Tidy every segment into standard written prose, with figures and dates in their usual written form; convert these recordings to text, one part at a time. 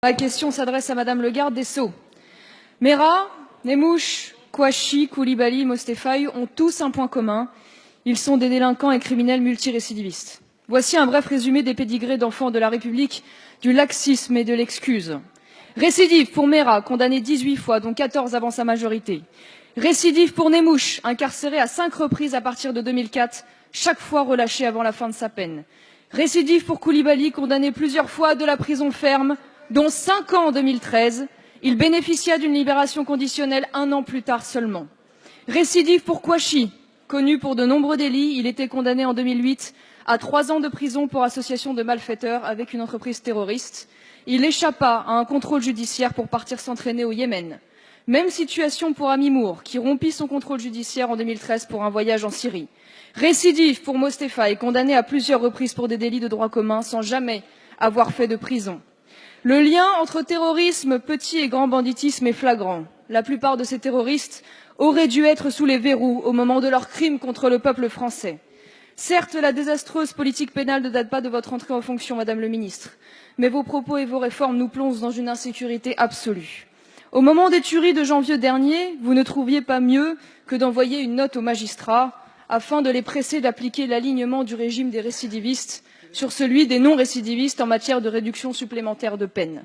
Ma question s'adresse à Madame le garde des Sceaux. Mera, Nemouche, Kouachi, Koulibaly, Mostefaï ont tous un point commun. Ils sont des délinquants et criminels multirécidivistes. Voici un bref résumé des pédigrés d'enfants de la République, du laxisme et de l'excuse. Récidive pour Mera, condamné 18 fois, dont 14 avant sa majorité. Récidive pour Nemouche, incarcéré à 5 reprises à partir de 2004, chaque fois relâché avant la fin de sa peine. Récidive pour Koulibaly, condamné plusieurs fois à de la prison ferme, dont 5 ans en 2013. Il bénéficia d'une libération conditionnelle 1 an plus tard seulement. Récidive pour Kouachi, connu pour de nombreux délits. Il était condamné en 2008 à 3 ans de prison pour association de malfaiteurs avec une entreprise terroriste. Il échappa à un contrôle judiciaire pour partir s'entraîner au Yémen. Même situation pour Ami Mour, qui rompit son contrôle judiciaire en 2013 pour un voyage en Syrie. Récidive pour Mostefaï, condamné à plusieurs reprises pour des délits de droit commun sans jamais avoir fait de prison. Le lien entre terrorisme, petit et grand banditisme est flagrant. La plupart de ces terroristes auraient dû être sous les verrous au moment de leurs crimes contre le peuple français. Certes, la désastreuse politique pénale ne date pas de votre entrée en fonction, Madame le Ministre, mais vos propos et vos réformes nous plongent dans une insécurité absolue. Au moment des tueries de janvier dernier, vous ne trouviez pas mieux que d'envoyer une note aux magistrats afin de les presser d'appliquer l'alignement du régime des récidivistes sur celui des non-récidivistes en matière de réduction supplémentaire de peine.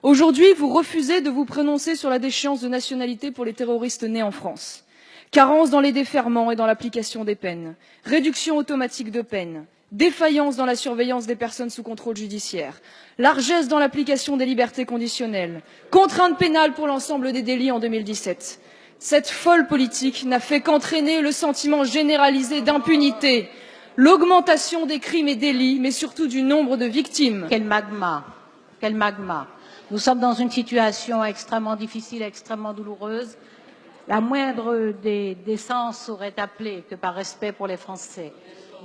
Aujourd'hui, vous refusez de vous prononcer sur la déchéance de nationalité pour les terroristes nés en France. Carence dans les déferrements et dans l'application des peines, réduction automatique de peine, défaillance dans la surveillance des personnes sous contrôle judiciaire, largesse dans l'application des libertés conditionnelles, contrainte pénale pour l'ensemble des délits en 2017. Cette folle politique n'a fait qu'entraîner le sentiment généralisé d'impunité, l'augmentation des crimes et délits, mais surtout du nombre de victimes. Quel magma! Quel magma! Nous sommes dans une situation extrêmement difficile, extrêmement douloureuse. La moindre des décences aurait appelé que par respect pour les Français,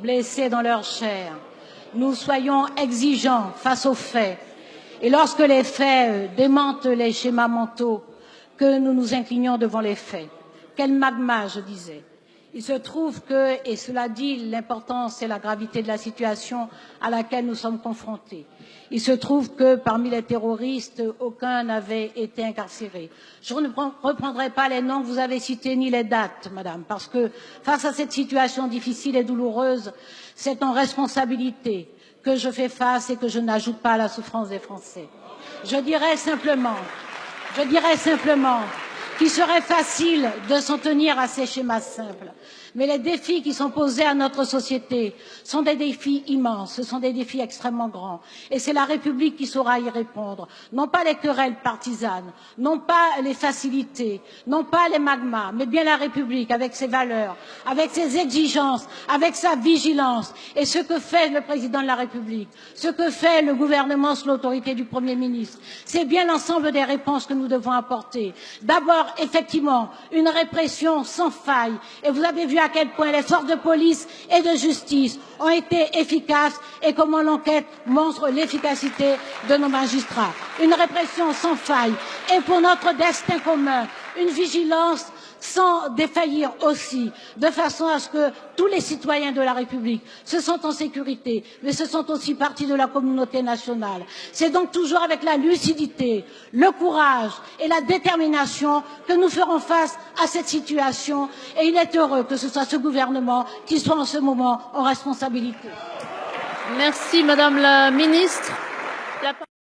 blessés dans leur chair, nous soyons exigeants face aux faits. Et lorsque les faits démentent les schémas mentaux, que nous nous inclinions devant les faits. Quel magma, je disais. Il se trouve que, et cela dit l'importance et la gravité de la situation à laquelle nous sommes confrontés, il se trouve que parmi les terroristes, aucun n'avait été incarcéré. Je ne reprendrai pas les noms que vous avez cités ni les dates, madame, parce que face à cette situation difficile et douloureuse, c'est en responsabilité que je fais face et que je n'ajoute pas à la souffrance des Français. Je dirais simplement qu'il serait facile de s'en tenir à ces schémas simples. Mais les défis qui sont posés à notre société sont des défis immenses, ce sont des défis extrêmement grands. Et c'est la République qui saura y répondre. Non pas les querelles partisanes, non pas les facilités, non pas les magmas, mais bien la République avec ses valeurs, avec ses exigences, avec sa vigilance. Et ce que fait le président de la République, ce que fait le gouvernement sous l'autorité du Premier ministre, c'est bien l'ensemble des réponses que nous devons apporter. D'abord, effectivement, une répression sans faille. Et vous avez vu à quel point les forces de police et de justice ont été efficaces et comment l'enquête montre l'efficacité de nos magistrats. Une répression sans faille et pour notre destin commun, une vigilance sans défaillir aussi, de façon à ce que tous les citoyens de la République se sentent en sécurité, mais se sentent aussi partie de la communauté nationale. C'est donc toujours avec la lucidité, le courage et la détermination que nous ferons face à cette situation et il est heureux que ce soit ce gouvernement qui soit en ce moment en responsabilité. Merci Madame la Ministre.